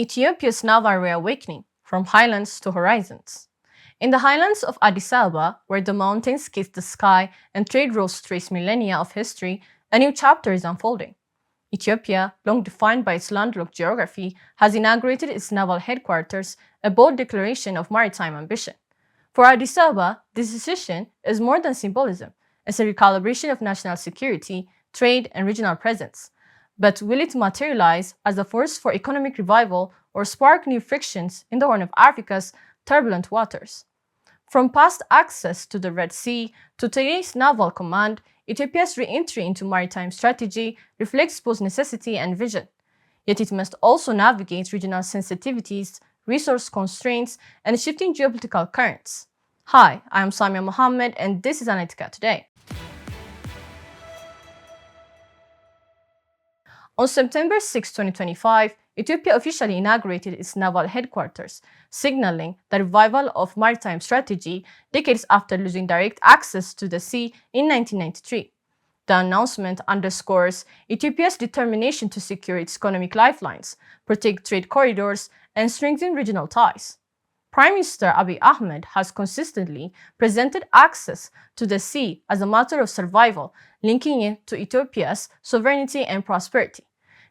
Ethiopia's Naval Reawakening, from Highlands to Horizons. In the highlands of Addis Ababa, where the mountains kiss the sky and trade routes trace millennia of history, a new chapter is unfolding. Ethiopia, long defined by its landlocked geography, has inaugurated its naval headquarters, a bold declaration of maritime ambition. For Addis Ababa, this decision is more than symbolism. It's a recalibration of national security, trade, and regional presence. But will it materialize as a force for economic revival or spark new frictions in the Horn of Africa's turbulent waters? From past access to the Red Sea to today's naval command, Ethiopia's re-entry into maritime strategy reflects both necessity and vision. Yet it must also navigate regional sensitivities, resource constraints, and shifting geopolitical currents. Hi, I am Samia Mohammed, and this is Analytica Today. On September 6, 2025, Ethiopia officially inaugurated its naval headquarters, signaling the revival of maritime strategy decades after losing direct access to the sea in 1993. The announcement underscores Ethiopia's determination to secure its economic lifelines, protect trade corridors, and strengthen regional ties. Prime Minister Abiy Ahmed has consistently presented access to the sea as a matter of survival, linking it to Ethiopia's sovereignty and prosperity.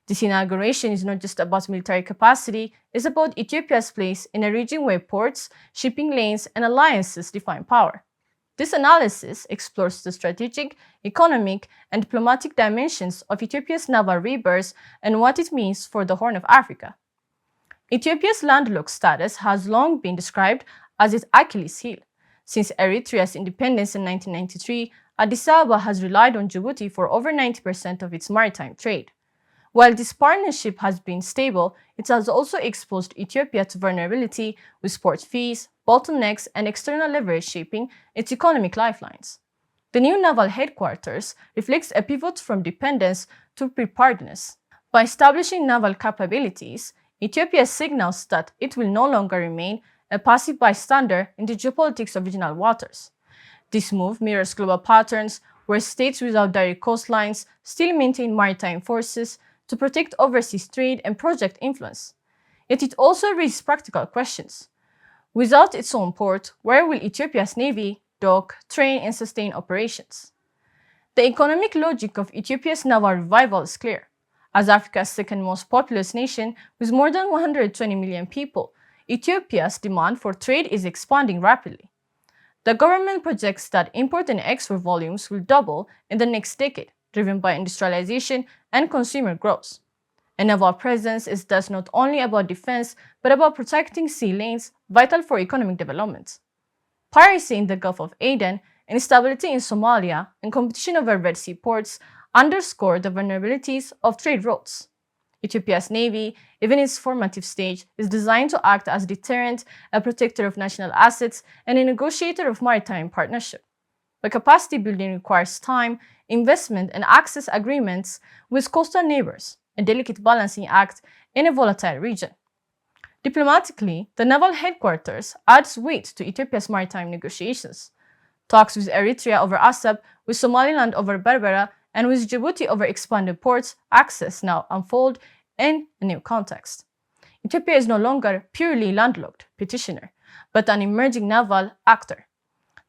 This inauguration is not just about military capacity, it's about Ethiopia's place in a region where ports, shipping lanes, and alliances define power. This analysis explores the strategic, economic, and diplomatic dimensions of Ethiopia's naval rebirth and what it means for the Horn of Africa. Ethiopia's landlocked status has long been described as its Achilles heel. Since Eritrea's independence in 1993, Addis Ababa has relied on Djibouti for over 90% of its maritime trade. While this partnership has been stable, it has also exposed Ethiopia to vulnerability with port fees, bottlenecks, and external leverage shaping its economic lifelines. The new naval headquarters reflects a pivot from dependence to preparedness. By establishing naval capabilities, Ethiopia signals that it will no longer remain a passive bystander in the geopolitics of regional waters. This move mirrors global patterns where states without direct coastlines still maintain maritime forces to protect overseas trade and project influence. Yet it also raises practical questions. Without its own port, where will Ethiopia's navy dock, train, and sustain operations? The economic logic of Ethiopia's naval revival is clear. As Africa's second most populous nation with more than 120 million people, Ethiopia's demand for trade is expanding rapidly. The government projects that import and export volumes will double in the next decade, driven by industrialization and consumer growth. A naval presence is thus not only about defense, but about protecting sea lanes vital for economic development. Piracy in the Gulf of Aden, instability in Somalia, and competition over Red Sea ports underscore the vulnerabilities of trade routes. Ethiopia's navy, even in its formative stage, is designed to act as a deterrent, a protector of national assets, and a negotiator of maritime partnership. But capacity building requires time, investment, and access agreements with coastal neighbors, a delicate balancing act in a volatile region. Diplomatically, the naval headquarters adds weight to Ethiopia's maritime negotiations. Talks with Eritrea over Assab, with Somaliland over Berbera, and with Djibouti over expanded ports access now unfold in a new context. Ethiopia is no longer purely landlocked petitioner, but an emerging naval actor.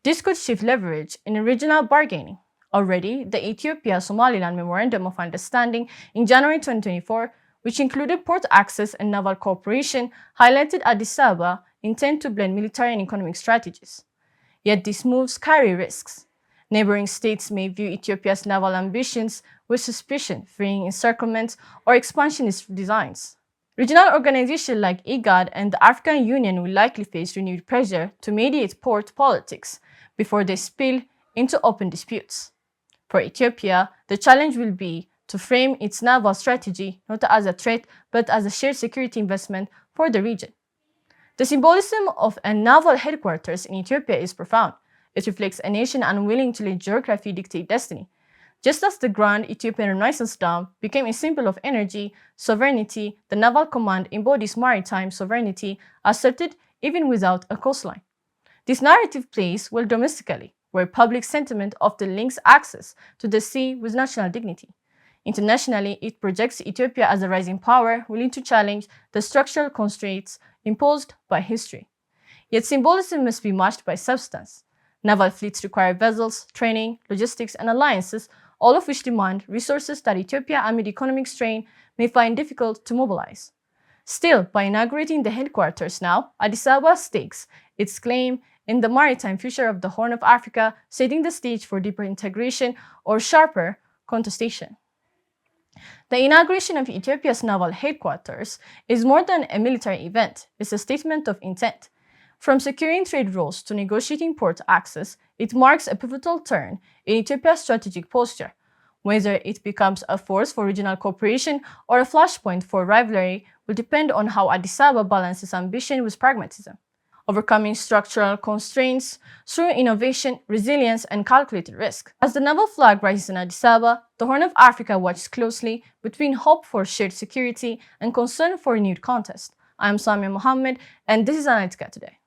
This could shift leverage in regional bargaining. Already, the Ethiopia-Somaliland Memorandum of Understanding in January 2024, which included port access and naval cooperation, highlighted Addis Ababa intent to blend military and economic strategies. Yet these moves carry risks. Neighboring states may view Ethiopia's naval ambitions with suspicion, fearing encirclement or expansionist designs. Regional organizations like IGAD and the African Union will likely face renewed pressure to mediate port politics before they spill into open disputes. For Ethiopia, the challenge will be to frame its naval strategy not as a threat but as a shared security investment for the region. The symbolism of a naval headquarters in Ethiopia is profound. It reflects a nation unwilling to let geography dictate destiny. Just as the Grand Ethiopian Renaissance Dam became a symbol of energy, sovereignty, the naval command embodies maritime sovereignty asserted even without a coastline. This narrative plays well domestically, where public sentiment often links access to the sea with national dignity. Internationally, it projects Ethiopia as a rising power willing to challenge the structural constraints imposed by history. Yet symbolism must be matched by substance. Naval fleets require vessels, training, logistics, and alliances, all of which demand resources that Ethiopia, amid economic strain, may find difficult to mobilize. Still, by inaugurating the headquarters now, Addis Ababa stakes its claim in the maritime future of the Horn of Africa, setting the stage for deeper integration or sharper contestation. The inauguration of Ethiopia's naval headquarters is more than a military event, it's a statement of intent. From securing trade routes to negotiating port access, it marks a pivotal turn in Ethiopia's strategic posture. Whether it becomes a force for regional cooperation or a flashpoint for rivalry will depend on how Addis Ababa balances ambition with pragmatism, overcoming structural constraints through innovation, resilience, and calculated risk. As the naval flag rises in Addis Ababa, the Horn of Africa watches closely between hope for shared security and concern for renewed contest. I am Samia Mohammed, and this is Analytica Today.